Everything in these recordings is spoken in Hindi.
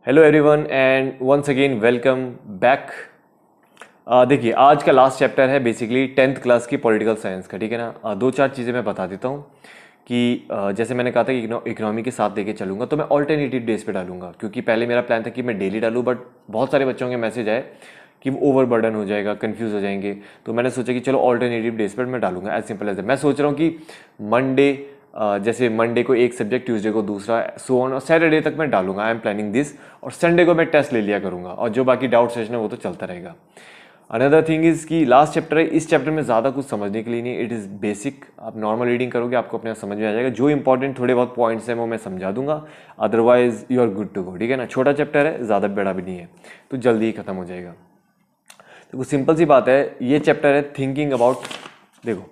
Hello everyone and once again welcome back. देखिए आज का लास्ट चैप्टर है बेसिकली 10th क्लास की पॉलिटिकल साइंस का। ठीक है ना। दो चार चीज़ें मैं बता देता हूँ कि जैसे मैंने कहा था कि इकोनॉमी के साथ लेके चलूँगा, तो मैं ऑल्टरनेटिव डेज पे डालूंगा, क्योंकि पहले मेरा प्लान था कि मैं डेली डालूँ, बट बहुत सारे बच्चों के मैसेज आए कि वो ओवर बर्डन हो जाएगा, कंफ्यूज हो जाएंगे। तो मैंने सोचा कि चलो ऑल्टरनेटिव डेज पर मैं डालूंगा, एज सिंपल एज मैं सोच रहा हूँ कि मंडे जैसे मंडे को एक सब्जेक्ट, ट्यूसडे को दूसरा, सो ऑन, और सैटरडे तक मैं डालूंगा। I am planning this. और संडे को मैं टेस्ट ले लिया करूंगा, और जो बाकी डाउट सेशन है वो तो चलता रहेगा। अनदर थिंग इज कि लास्ट चैप्टर है, इस चैप्टर में ज़्यादा कुछ समझने के लिए नहीं, इट इज़ बेसिक। आप नॉर्मल रीडिंग करोगे आपको अपने आप समझ में आ जाएगा। जो इंपॉर्टेंट थोड़े बहुत पॉइंट्स हैं वो मैं समझा दूंगा, otherwise you are good to go. ठीक है ना। छोटा चैप्टर है, ज़्यादा बड़ा भी नहीं है, तो जल्दी ही खत्म हो जाएगा। देखो सिंपल सी बात है, ये चैप्टर है थिंकिंग अबाउट, देखो,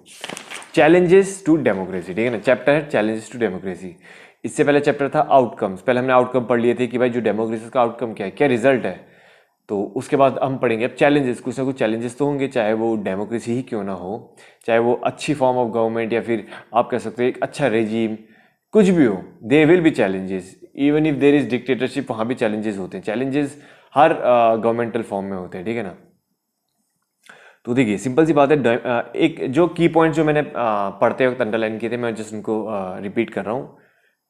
चैलेंजेस टू डेमोक्रेसी। ठीक है ना। चैप्टर है चैलेंजेस टू डेमोक्रेसी। इससे पहले चैप्टर था आउटकम्स। पहले हमने आउटकम पढ़ लिए थे कि भाई जो डेमोक्रेसी का आउटकम क्या है, क्या रिजल्ट है। तो उसके बाद हम पढ़ेंगे अब चैलेंजेस। कुछ ना कुछ चैलेंजेस तो होंगे, चाहे वो डेमोक्रेसी ही क्यों ना हो, चाहे वो अच्छी फॉर्म ऑफ गवर्नमेंट, या फिर आप कह सकते हो एक अच्छा रेजीम, कुछ भी हो, they will be challenges. Even if there is dictatorship, वहाँ भी चैलेंजेस होते हैं। चैलेंजेस हर गवर्नमेंटल फॉर्म में होते हैं। ठीक है ना। तो देखिए सिंपल सी बात है, एक जो की पॉइंट जो मैंने पढ़ते वक्त अंडरलाइन किए थे, मैं जस्ट उनको रिपीट कर रहा हूँ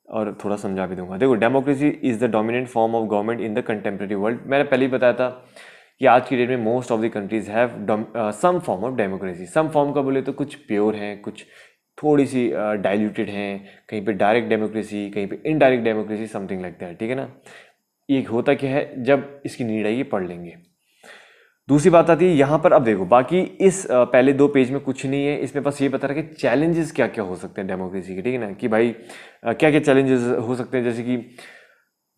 और थोड़ा समझा भी दूंगा। देखो, democracy is the dominant form of government in the contemporary world. मैंने पहले ही बताया था कि आज की डेट में most of the countries have some form of democracy. Some form का बोले तो कुछ प्योर हैं, कुछ थोड़ी सी डाइल्यूटेड हैं, कहीं पे डायरेक्ट डेमोक्रेसी, कहीं पे indirect democracy, something like that. ठीक है ना। ये होता क्या है, जब इसकी नीड आएगी पढ़ लेंगे। दूसरी बात आती है यहाँ पर। अब देखो बाकी इस पहले दो पेज में कुछ नहीं है, इसमें बस ये बता रहा है कि चैलेंजेस क्या क्या हो सकते हैं डेमोक्रेसी के। ठीक है ना। कि भाई क्या क्या चैलेंजेस हो सकते हैं। जैसे कि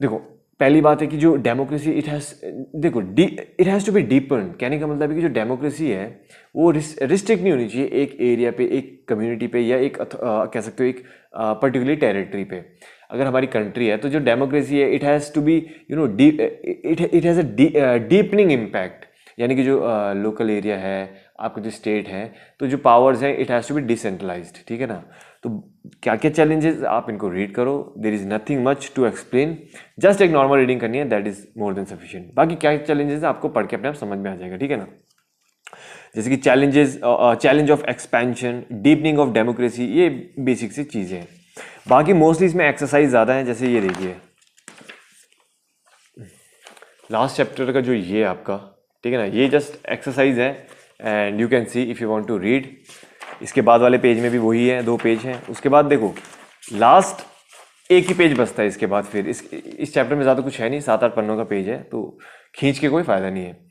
देखो, पहली बात है कि जो डेमोक्रेसी इट हैज, देखो, it has to be deepen. कहने का मतलब है कि जो डेमोक्रेसी है वो रिस्ट्रिक्ट नहीं होनी चाहिए एक एरिया पे, एक कम्युनिटी पे, या एक कह सकते हो एक पर्टिकुलर टेरिटरी पे। अगर हमारी कंट्री है तो जो डेमोक्रेसी है it has to be you know it has a deepening impact. यानी कि जो लोकल एरिया है, आपका जो स्टेट है, तो जो पावर्स हैं it has to be decentralised. ठीक है ना। तो क्या क्या चैलेंजेस, आप इनको रीड करो। There is nothing much to explain, just एक नॉर्मल रीडिंग करनी है, that is more than sufficient. बाकी क्या चैलेंजेस है आपको पढ़ के अपने आप समझ में आ जाएगा। ठीक है ना। जैसे कि challenge of expansion, deepening of democracy, ये बेसिक सी चीज़ें हैं। बाकी मोस्टली इसमें एक्सरसाइज ज़्यादा है। जैसे ये देखिए लास्ट चैप्टर का जो ये आपका, ठीक है ना, ये जस्ट एक्सरसाइज है, and you can see if you want to read. इसके बाद वाले पेज में भी वही है, दो पेज हैं। उसके बाद देखो लास्ट एक ही पेज बचता है। इसके बाद फिर इस चैप्टर में ज़्यादा कुछ है नहीं, 7-8 पन्नों का पेज है, तो खींच के कोई फ़ायदा नहीं है।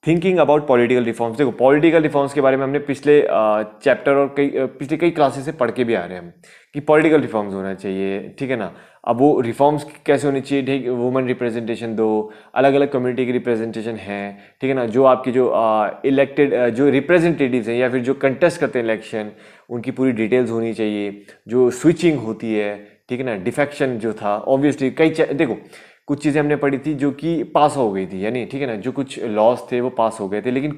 Thinking about political reforms. देखो पॉलिटिकल रिफॉर्म्स के बारे में हमने पिछले चैप्टर और पिछले कई क्लासेस से पढ़ के भी आ रहे हैं हम, कि पॉलिटिकल रिफॉर्म्स होना चाहिए। ठीक है ना। अब वो रिफॉर्म्स कैसे होनी चाहिए, ठीक, वुमेन रिप्रेजेंटेशन दो, अलग अलग कम्युनिटी की रिप्रेजेंटेशन है। ठीक है ना। जो आपकी जो इलेक्टेड जो रिप्रेजेंटेटिव्स हैं, या फिर जो कंटेस्ट करते हैं इलेक्शन, उनकी पूरी डिटेल्स होनी चाहिए। जो स्विचिंग होती है, ठीक है ना, डिफेक्शन जो था, ऑब्वियसली देखो कुछ चीज़ें हमने पढ़ी थी जो कि पास हो गई थी, यानी ठीक है ना, जो कुछ लॉज थे वो पास हो गए थे, लेकिन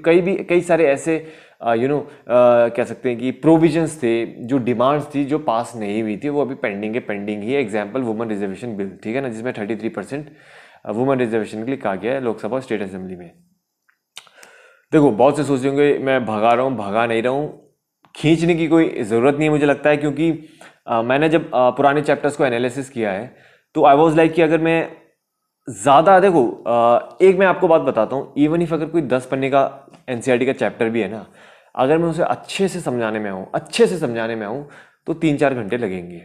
कई सारे ऐसे कह सकते हैं कि प्रोविजंस थे, जो डिमांड्स थी, जो पास नहीं हुई थी, वो अभी पेंडिंग ही है। एग्जाम्पल वुमेन रिजर्वेशन बिल, ठीक है ना, जिसमें 33% वुमेन रिजर्वेशन के लिए कहा गया है लोकसभा और स्टेट असेंबली में। देखो बहुत से सोच होंगे मैं भगा रहा हूँ, भगा नहीं रहा हूँ, खींचने की कोई ज़रूरत नहीं है मुझे लगता है, क्योंकि मैंने जब पुराने चैप्टर्स को एनालिसिस किया है तो आई वॉज लाइक कि अगर मैं ज़्यादा, देखो एक मैं आपको बात बताता हूँ, इवन इफ अगर कोई 10 पन्ने का एनसीईआरटी का चैप्टर भी है ना, अगर मैं उसे अच्छे से समझाने में आऊँ तो 3-4 घंटे लगेंगे।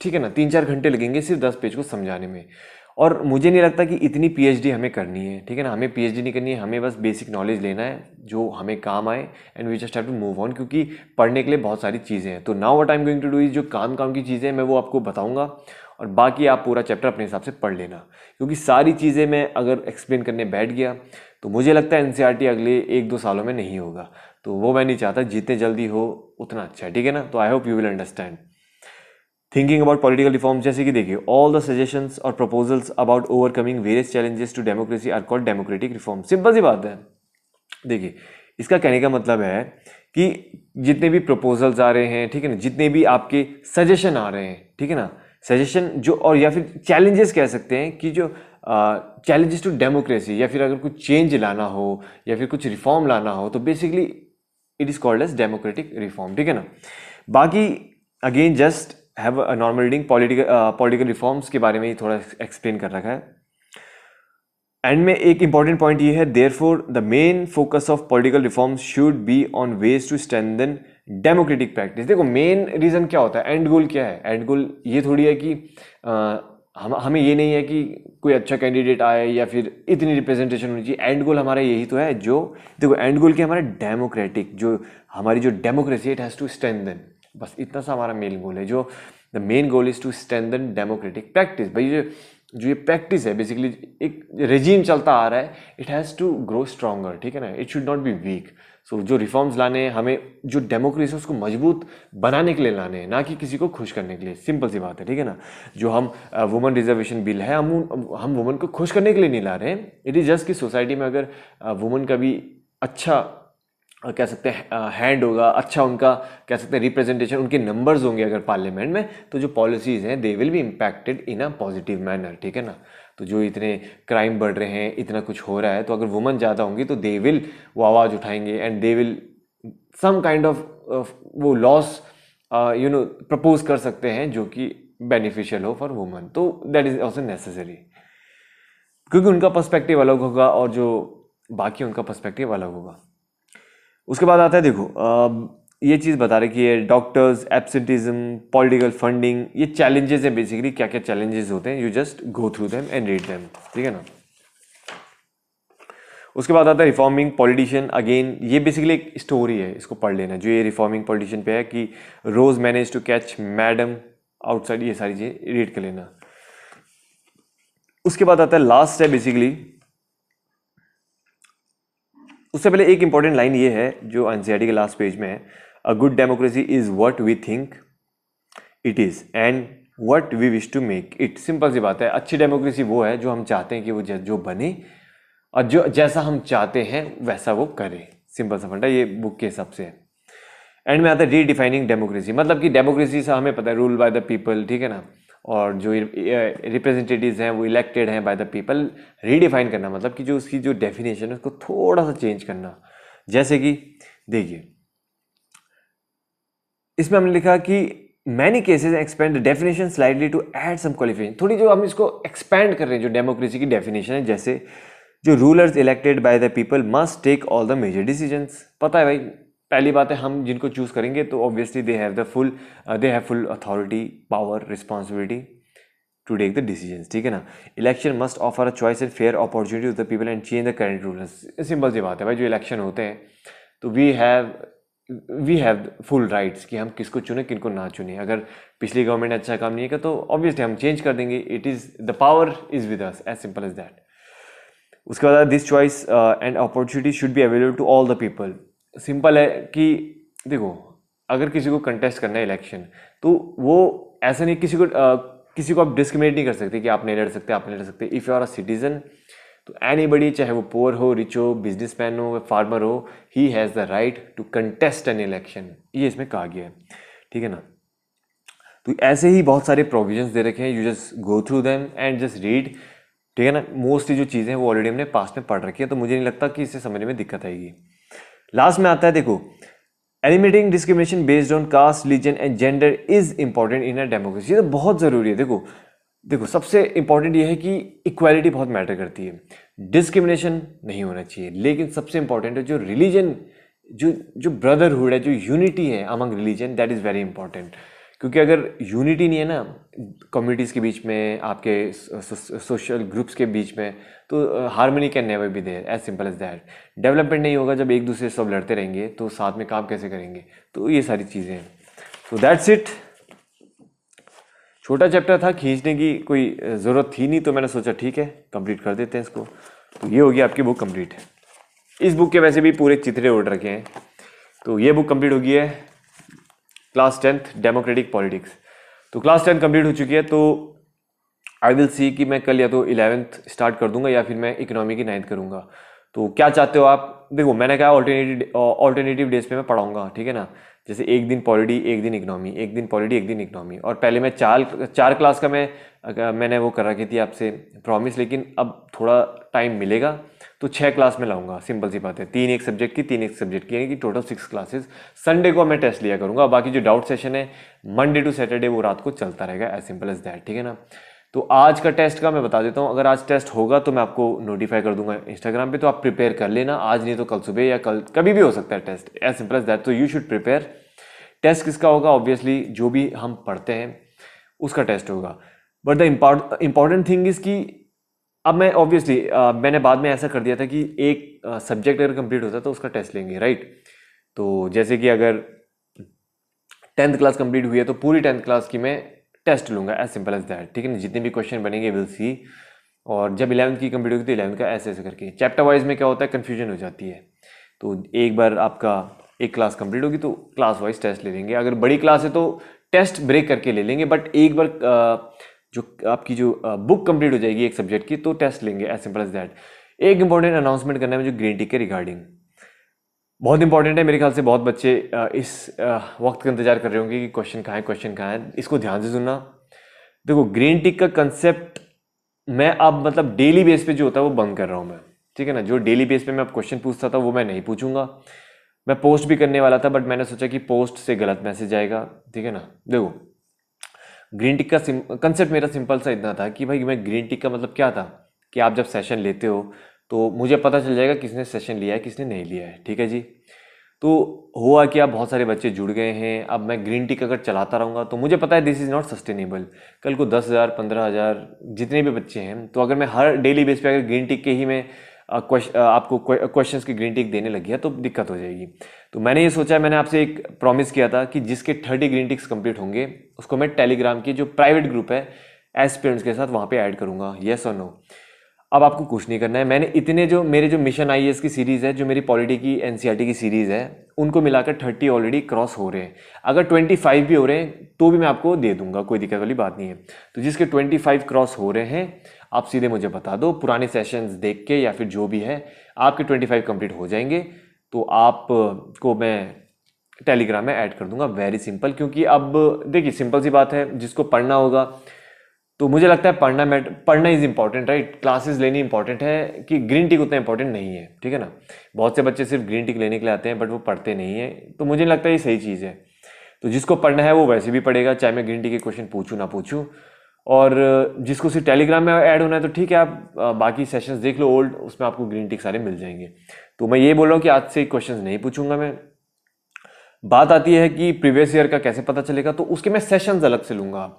ठीक है ना। 3-4 घंटे लगेंगे सिर्फ 10 पेज को समझाने में। और मुझे नहीं लगता कि इतनी पीएचडी हमें करनी है। ठीक है ना। हमें पीएचडी नहीं करनी है, हमें बस बेसिक नॉलेज लेना है जो हमें काम आए, and we just have to move on, क्योंकि पढ़ने के लिए बहुत सारी चीज़ें हैं। तो now what I am going to do is, जो काम की चीज़ें हैं मैं वो आपको बताऊंगा, और बाकी आप पूरा चैप्टर अपने हिसाब से पढ़ लेना, क्योंकि सारी चीज़ें मैं अगर एक्सप्लेन करने बैठ गया तो मुझे लगता है एनसीईआरटी अगले 1-2 सालों में नहीं होगा, तो वो मैं नहीं चाहता। जितने जल्दी हो उतना अच्छा है। ठीक है ना। तो I hope you will understand. Thinking about political reforms, जैसे कि देखिए ऑल द सजेशंस और proposals about overcoming various challenges to democracy are called democratic reform. Simple सी बात है। देखिए इसका कहने का मतलब है कि जितने भी प्रपोजल्स आ रहे हैं, ठीक है ना, जितने भी आपके सजेशन आ रहे हैं, ठीक है ना, सजेशन जो, और या फिर चैलेंजेस कह सकते हैं कि जो चैलेंजेस टू डेमोक्रेसी, या फिर अगर कुछ चेंज लाना हो या फिर कुछ रिफॉर्म लाना हो तो basically it is called as democratic reform, ठीक है ना। बाकी again just have a normal reading, political reforms के बारे में ही थोड़ा एक्सप्लेन कर रखा है। एंड में एक इंपॉर्टेंट पॉइंट ये है, therefore the main focus of political reforms should be on ways to strengthen democratic practice. देखो मेन रीजन क्या होता है, एंड गोल क्या है, एंड गोल ये थोड़ी है कि हमें ये नहीं है कि कोई अच्छा कैंडिडेट आए या फिर इतनी रिप्रेजेंटेशन होनी चाहिए। एंड गोल हमारा यही तो है, जो देखो एंड गोल क्या हमारा डेमोक्रेटिक, जो हमारी जो democracy it has to strengthen, बस इतना सा हमारा मेन गोल है। जो the main goal is to strengthen democratic practice. भाई जो ये प्रैक्टिस है बेसिकली एक रेजीम चलता आ रहा है, it has to grow stronger, ठीक है ना, it should not be weak. So जो रिफॉर्म्स लाने हैं हमें, जो डेमोक्रेसी है उसको मजबूत बनाने के लिए लाने हैं, ना कि किसी को खुश करने के लिए। सिंपल सी बात है, ठीक है ना। जो हम वुमेन रिजर्वेशन बिल है, हम वुमेन को खुश करने के लिए नहीं ला रहे हैं। इट इज़ जस्ट कि सोसाइटी में अगर वुमेन का भी अच्छा कह सकते हैं हैंड होगा, अच्छा उनका कह सकते हैं रिप्रेजेंटेशन, उनके नंबर्स होंगे अगर पार्लियामेंट में, तो जो पॉलिसीज़ हैं they will be impacted in a positive manner, ठीक है ना। तो जो इतने क्राइम बढ़ रहे हैं, इतना कुछ हो रहा है, तो अगर वुमन ज़्यादा होंगी तो दे विल वो आवाज़ उठाएंगे and they will some kind of वो लॉस प्रपोज कर सकते हैं जो कि बेनिफिशियल हो फॉर वुमन। तो दैट इज ऑल्सो नेसेसरी, क्योंकि उनका पर्सपेक्टिव अलग होगा और जो बाकी उनका पर्सपेक्टिव अलग होगा। उसके बाद आता है, देखो ये चीज़ बता रही है डॉक्टर्स, एब्सेंटिज्म, पॉलिटिकल फंडिंग, ये चैलेंजेस हैं बेसिकली। क्या क्या चैलेंजेस होते हैं, you just go through them and read them, ठीक है ना। उसके बाद आता है रिफॉर्मिंग पॉलिटिशियन। अगेन ये बेसिकली एक स्टोरी है, इसको पढ़ लेना। जो ये रिफॉर्मिंग पॉलिटिशियन पे है कि Rose manage to catch madam outside, ये सारी चीज़ें रीड कर लेना। उसके बाद आता है लास्ट है बेसिकली, उससे पहले एक इंपॉर्टेंट लाइन ये है जो एनसीईआरटी के लास्ट पेज में है, a good democracy is what we think it is and what we wish to make it. Simple सी बात है, अच्छी डेमोक्रेसी वो है जो हम चाहते हैं कि वो जो बने और जो जैसा हम चाहते हैं वैसा वो करे। सिंपल सा फंडा ये बुक के हिसाब से है। एंड में आता है रीडिफाइनिंग डेमोक्रेसी, मतलब कि डेमोक्रेसी से हमें पता है रूल बाय द पीपल, ठीक है ना, और जो रिप्रेजेंटेटिव्स हैं वो इलेक्टेड हैं बाय द पीपल। रीडिफाइन करना मतलब कि जो उसकी जो डेफिनेशन है उसको थोड़ा सा चेंज करना। जैसे कि देखिए इसमें हमने लिखा कि many cases expand the definition slightly to add some qualification. थोड़ी जो हम इसको एक्सपैंड कर रहे हैं जो डेमोक्रेसी की डेफिनेशन है, जैसे जो rulers elected by the people must take all the major decisions. पता है भाई, पहली बात है हम जिनको चूज करेंगे तो obviously they have full authority, power, responsibility to take the decisions, ठीक है ना। Election must offer a choice and fair opportunity to the people and change the current rulers. Simple सी बात है भाई, जो इलेक्शन होते हैं तो वी हैव फुल राइट्स कि हम किसको चुने किनको ना चुने। अगर पिछली गवर्नमेंट अच्छा काम नहीं किया तो ऑब्वियसली हम चेंज कर देंगे। It is the power is with us, as simple as that. उसके बाद this choice and opportunity should be available to all the people. Simple है कि देखो अगर किसी को कंटेस्ट करना है इलेक्शन तो वो ऐसा नहीं किसी को आप डिस्क्रिमिनेट नहीं कर सकते कि आप नहीं लड़ सकते, आप नहीं लड़ सकते। If you are a citizen तो एनीबडी, चाहे वो पुअर हो, रिच हो, बिजनेसमैन हो, फार्मर हो, he has the right to contest an election. ये इसमें कहा गया है, ठीक है ना। तो ऐसे ही बहुत सारे प्रोविजंस दे रखे हैं, you just go through them and just read, ठीक है ना। मोस्टली जो चीज़ें हैं वो ऑलरेडी हमने पास्ट में पढ़ रखी है, तो मुझे नहीं लगता कि इसे समझने में दिक्कत आएगी। लास्ट में आता है देखो, eliminating discrimination based on caste, religion and gender is important in a democracy. ये तो बहुत ज़रूरी है। देखो सबसे इंपॉर्टेंट ये है कि इक्वालिटी बहुत मैटर करती है, डिस्क्रिमिनेशन नहीं होना चाहिए। लेकिन सबसे इंपॉर्टेंट है जो रिलीजन, जो ब्रदरहुड है, जो यूनिटी है among religion, that is very important. क्योंकि अगर यूनिटी नहीं है ना कम्युनिटीज़ के बीच में, आपके सोशल ग्रुप्स के बीच में, तो harmony can never be there, as simple as that. Development नहीं होगा जब एक दूसरे से सब लड़ते रहेंगे, तो साथ में काम कैसे करेंगे। तो ये सारी चीज़ें हैं। तो दैट्स इट। छोटा चैप्टर था, खींचने की कोई ज़रूरत थी नहीं, तो मैंने सोचा ठीक है कंप्लीट कर देते हैं इसको। तो ये होगी आपकी बुक कंप्लीट। इस बुक के वैसे भी पूरे चित्रे उड़ रखे हैं। तो ये बुक कंप्लीट हो गई है, क्लास 10th डेमोक्रेटिक पॉलिटिक्स। तो क्लास 10 कंप्लीट हो चुकी है। तो आई विल सी कि मैं कल या तो 11th स्टार्ट कर दूंगा या फिर मैं इकोनॉमी की 9th करूंगा। तो क्या चाहते हो आप? देखो मैंने कहा ऑल्टरनेटिव डेज पे मैं पढ़ाऊंगा, ठीक है ना। जैसे एक दिन पॉलिटी, एक दिन इकोनॉमी, एक दिन पॉलिटी, एक दिन इकोनॉमी। और पहले मैं चार क्लास का मैंने वो कर रखी थी आपसे प्रॉमिस, लेकिन अब थोड़ा टाइम मिलेगा तो 6 क्लास में लाऊंगा। सिंपल सी बात है, 3 एक सब्जेक्ट की, 3 एक सब्जेक्ट की, यानी कि टोटल 6 क्लासेस। संडे को मैं टेस्ट लिया करूंगा, बाकी जो डाउट सेशन है मंडे टू सैटरडे वो रात को चलता रहेगा, एज सिंपल एज दैट, ठीक है ना। तो आज का टेस्ट का मैं बता देता हूँ, अगर आज टेस्ट होगा तो मैं आपको नोटिफाई कर दूंगा इंस्टाग्राम पे, तो आप प्रिपेयर कर लेना आज, नहीं तो कल सुबह या कल, कभी भी हो सकता है test, as simple as that. तो यू शुड प्रिपेयर। टेस्ट किसका होगा? ऑब्वियसली जो भी हम पढ़ते हैं उसका टेस्ट होगा। But the important thing is कि अब मैं ऑब्वियसली मैंने बाद में ऐसा कर दिया था कि एक सब्जेक्ट अगर कंप्लीट होता है तो उसका टेस्ट लेंगे, राइट। तो जैसे कि अगर 10th क्लास कंप्लीट हुई है तो पूरी 10th क्लास की मैं टेस्ट लूंगा, एज सिंपल एज दैट, ठीक है ना। जितने भी क्वेश्चन बनेंगे विल सी। और जब 11th की कंप्लीट होगी तो 11th का ऐसे ऐसे करके। चैप्टर वाइज में क्या होता है, कन्फ्यूजन हो जाती है, तो एक बार आपका एक क्लास कंप्लीट होगी तो क्लास वाइज टेस्ट ले लेंगे। अगर बड़ी क्लास है तो टेस्ट ब्रेक करके ले लेंगे, बट एक बार जो आपकी जो बुक कंप्लीट हो जाएगी एक सब्जेक्ट की तो टेस्ट लेंगे, एज सिंपल एज दैट। एक इंपॉर्टेंट अनाउंसमेंट करना है मुझे ग्रीन टिक के रिगार्डिंग, बहुत इंपॉर्टेंट है। मेरे ख्याल से बहुत बच्चे इस वक्त का इंतजार कर रहे होंगे कि क्वेश्चन कहाँ है, क्वेश्चन कहाँ है। इसको ध्यान से सुनना। देखो, ग्रीन टिक का कंसेप्ट मैं अब मतलब डेली बेस पे जो होता है वो बंद कर रहा हूँ मैं, ठीक है ना। जो डेली बेस पे मैं अब क्वेश्चन पूछता था वो मैं नहीं पूछूंगा। मैं पोस्ट भी करने वाला था, बट मैंने सोचा कि पोस्ट से गलत मैसेज आएगा, ठीक है ना। देखो, ग्रीन टिक का कंसेप्ट मेरा सिंपल सा इतना था कि भाई मैं ग्रीन टिक का मतलब क्या था कि आप जब सेशन लेते हो तो मुझे पता चल जाएगा किसने सेशन लिया है, किसने नहीं लिया है, ठीक है जी। तो हुआ कि अब बहुत सारे बच्चे जुड़ गए हैं। अब मैं ग्रीन टिक अगर चलाता रहूँगा तो मुझे पता है दिस इज़ नॉट सस्टेनेबल। कल को 10,000 15,000 जितने भी बच्चे हैं, तो अगर मैं हर डेली बेस पे अगर ग्रीन टिक के ही मैं आपको क्वेश्चंस की ग्रीन टिक देने लग गया तो दिक्कत हो जाएगी। तो मैंने ये सोचा, मैंने आपसे एक प्रॉमिस किया था कि जिसके 30 ग्रीन टिक्स कंप्लीट होंगे उसको मैं टेलीग्राम की जो प्राइवेट ग्रुप है एस्पिरेंट्स के साथ वहाँ पे ऐड करूँगा, येस और नो। अब आपको कुछ नहीं करना है। मैंने इतने जो मेरे जो मिशन आईएएस की सीरीज़ है, जो मेरी पॉलिटी की एनसीईआरटी की सीरीज़ है, उनको मिलाकर 30 ऑलरेडी क्रॉस हो रहे हैं। अगर 25 भी हो रहे हैं तो भी मैं आपको दे दूंगा, कोई दिक्कत वाली बात नहीं है। तो जिसके 25 क्रॉस हो रहे हैं आप सीधे मुझे बता दो, पुराने सेशंस देख के या फिर जो भी है, आपके 25 कंप्लीट हो जाएंगे तो आपको मैं टेलीग्राम में ऐड कर दूंगा। Very simple. क्योंकि अब देखिए सिंपल सी बात है, जिसको पढ़ना होगा तो मुझे लगता है पढ़ना इज इंपॉर्टेंट, राइट। क्लासेस लेनी इंपॉर्टेंट है, कि ग्रीन टिक उतना इंपॉर्टेंट नहीं है, ठीक है ना। बहुत से बच्चे सिर्फ ग्रीन टिक लेने के लिए आते हैं बट वो पढ़ते नहीं है, तो मुझे लगता है ये सही चीज़ है। तो जिसको पढ़ना है वो वैसे भी पढ़ेगा, चाहे मैं ग्रीन टिक के क्वेश्चन पूछूं ना पूछूं। और जिसको सिर्फ टेलीग्राम में ऐड होना है तो ठीक है, आप बाकी सेशंस देख लो ओल्ड, उसमें आपको ग्रीन टिक सारे मिल जाएंगे। तो मैं ये बोल रहा हूँ कि आज से क्वेश्चन नहीं पूछूंगा मैं। बात आती है कि प्रीवियस ईयर का कैसे पता चलेगा, तो उसके मैं सेशंस अलग से लूंगा।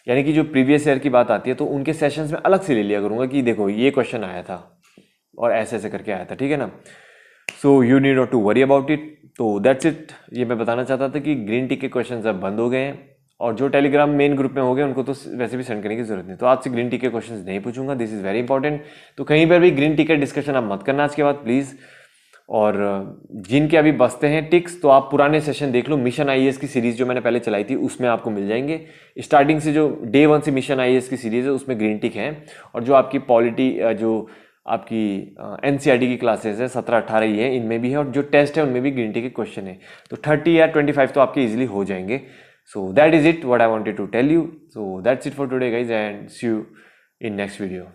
यानी कि जो प्रीवियस ईयर की बात आती है तो उनके सेशंस में अलग से ले लिया करूंगा कि देखो ये क्वेश्चन आया था और ऐसे ऐसे करके आया था, ठीक है ना। So you need not to worry about it. तो दैट्स इट। ये मैं बताना चाहता था कि ग्रीन टिक के क्वेश्चन अब बंद हो गए हैं, और जो टेलीग्राम मेन ग्रुप में हो गए उनको तो वैसे भी सेंड करने की जरूरत नहीं। तो आज से ग्रीन टिक के क्वेश्चन नहीं पूछूंगा, दिस इज वेरी इंपॉर्टेंट। तो कहीं पर भी ग्रीन टिक के डिस्कशन आप मत करना आज के बाद प्लीज़। और जिनके अभी बचते हैं टिक्स, तो आप पुराने सेशन देख लो। मिशन आईएएस की सीरीज जो मैंने पहले चलाई थी उसमें आपको मिल जाएंगे। स्टार्टिंग से जो डे 1 से मिशन आईएएस की सीरीज है उसमें ग्रीन टिक है, और जो आपकी पॉलिटी जो आपकी एनसीईआरटी की क्लासेस है 17-18 ही है, इनमें भी है, और जो टेस्ट है उनमें भी ग्रीन टिक के क्वेश्चन है। तो 30 या 25 तो आपके इजिली हो जाएंगे। So that is it what I wanted to tell you. So that's it for today guys, and see you in next video.